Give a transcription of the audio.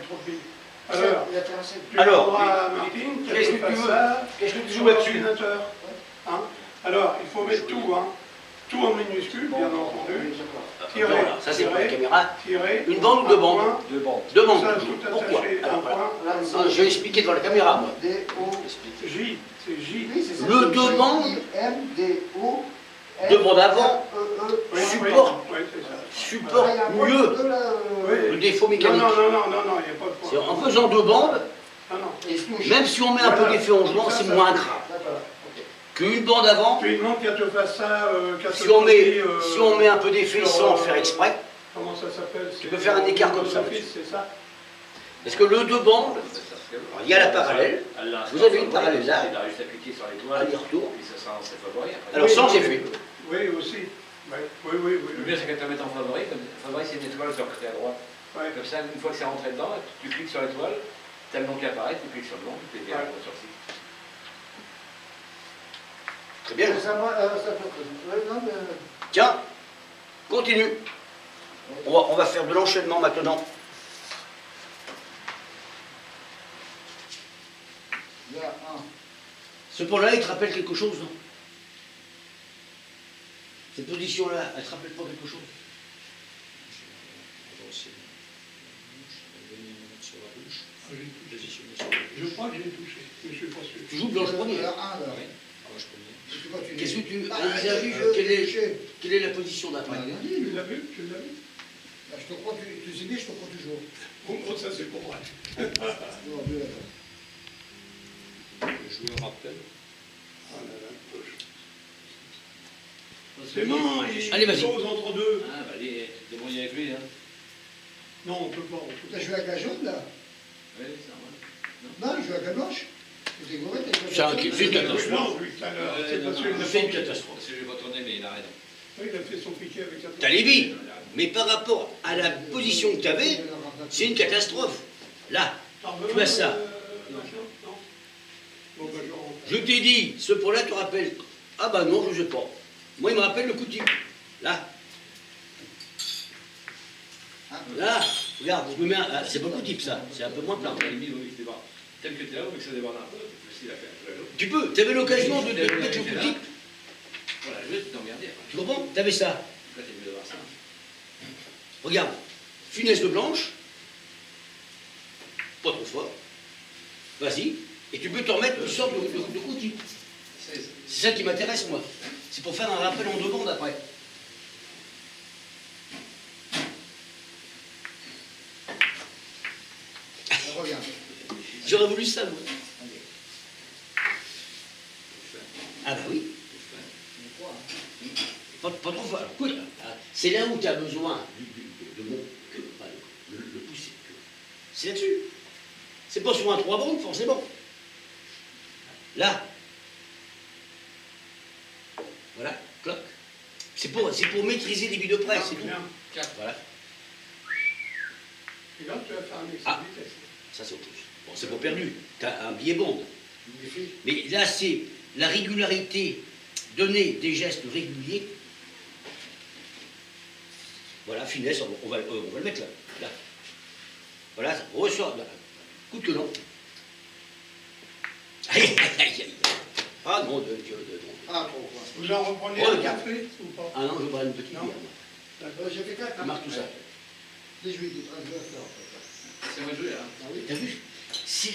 trop de billes. Alors, tu demanderas à Martine qu'elle te fasse ça. Qu'est-ce que tu joues sur là-dessus? l'ordinateur. Hein? Alors, il faut mettre tout, hein. Tout en minuscule, bien entendu. Tirer, ça c'est pour la caméra. tirer. Une bande ou deux bandes? Point. Deux bandes. Deux bandes. Ça, tout Pourquoi? attaché, un Alors, voilà. point. Non, je vais expliquer devant la caméra, moi. J, c'est J. Le deux bandes, M-D-O. deux bandes avant, Oui, support. oui, c'est ça. supporte mieux le défaut mécanique. Non, il n'y a pas de point. En faisant deux bandes, Non, non. même si on met un peu d'effet en jouant, c'est moins grave. Qu'une bande avant, Tu lui demandes qu'elle te fasse ça, si on met un peu d'effet sans faire exprès, comment ça s'appelle? tu peux faire un écart comme ça. C'est ça. Parce que le deux bandes, il y a la parallèle, vous avez une parallèle là, Il a juste appliqué sur l'étoile, aller-retour. puis ça sera en ses favoris. Alors sans effet. Oui, aussi. Oui. Le mieux, c'est que tu la mettes en favori. Favori, c'est une étoile sur le côté à droite. Ouais. Comme ça, une fois que c'est rentré dedans, tu cliques sur l'étoile, tu as le nom qui apparaît, tu cliques sur le nom, tu es bien sur le site. Très bien. Tiens, continue. On va faire de l'enchaînement maintenant. Ce point-là, il te rappelle quelque chose, non? Cette position-là, elle te rappelle pas quelque chose? Je crois que j'ai touché, mais je ne suis pas sûr. Tu joues blanche première. Qu'est-ce que tu envisages? Quelle est la position d'après? Tu l'as vu? Je te crois, tu sais bien, je te crois toujours. Bon, ça c'est pour moi. Le joueur rappelle. Ah là là. C'est bon, Allez, il vas-y. pose entre deux. Ah, bah, allez, tu te débrouilles avec lui, hein. Non, on ne peut pas. Tu as joué avec la jaune, là? Oui, c'est normal. Non, il joue avec la blanche. C'est une C'est une catastrophe. Non, lui, tout à l'heure. C'est parce qu'il a C'est une fait- catastrophe. Parce que je vais pas tourner, mais il a raison. Oui, il a fait son piqué avec sa T'as les billes, mais par rapport à la position que tu avais, c'est une catastrophe. Là, tu as ça. Non. Bon, bah, je rentre. Je t'ai dit, ce point-là te rappelle. Ah bah non, je sais pas. Moi, il me rappelle le coup de type. Là. Là, regarde, je me mets un. Ah, c'est pas le coup de type, ça. C'est un peu moins plat. Non, à la limite, oui, je déborde. Tel que tu es là, ou que ça déborde un peu, c'est facile à faire. Tu peux, tu avais l'occasion de te mettre le coup de type. Voilà, je vais t'emmerder. Tu comprends? Tu avais ça. Là, t'es mieux d'avoir ça. Regarde, finesse de blanche. Pas trop fort. Vas-y. Et tu peux te remettre une sorte de coup de type. C'est ça qui m'intéresse, moi. C'est pour faire un rappel en deux bandes après. Regarde. J'aurais voulu ça, moi. Ah bah oui. Pas trop fort. Alors, écoute, c'est là où tu as besoin de mon queue, enfin, le pousser de queue. C'est là-dessus. C'est pas sur un 3 bandes, forcément. Là. Voilà, cloc. C'est pour maîtriser les billes de presse, c'est tout. Bien. Voilà. Et là, tu vas faire un excès Ah. de vitesse. Ça, c'est autre chose. Bon, c'est pas perdu. Tu as un billet bond. Mais là, c'est la régularité, donner des gestes réguliers. Voilà, finesse, on va le mettre là. Là. Voilà, ça ressort. Là. Coup de colon. Aïe, aïe, aïe, aïe. Ah non, de Dieu, de non. Ah, trop, quoi. Vous en reprenez Oh, un regarde. café ou pas? Ah non, je bois une petite Non. bière. moi. J'ai fait 4. Tu marques tout ça. Les jouets, je vais faire, en fait. C'est moi joué, là. Ah oui. T'as vu?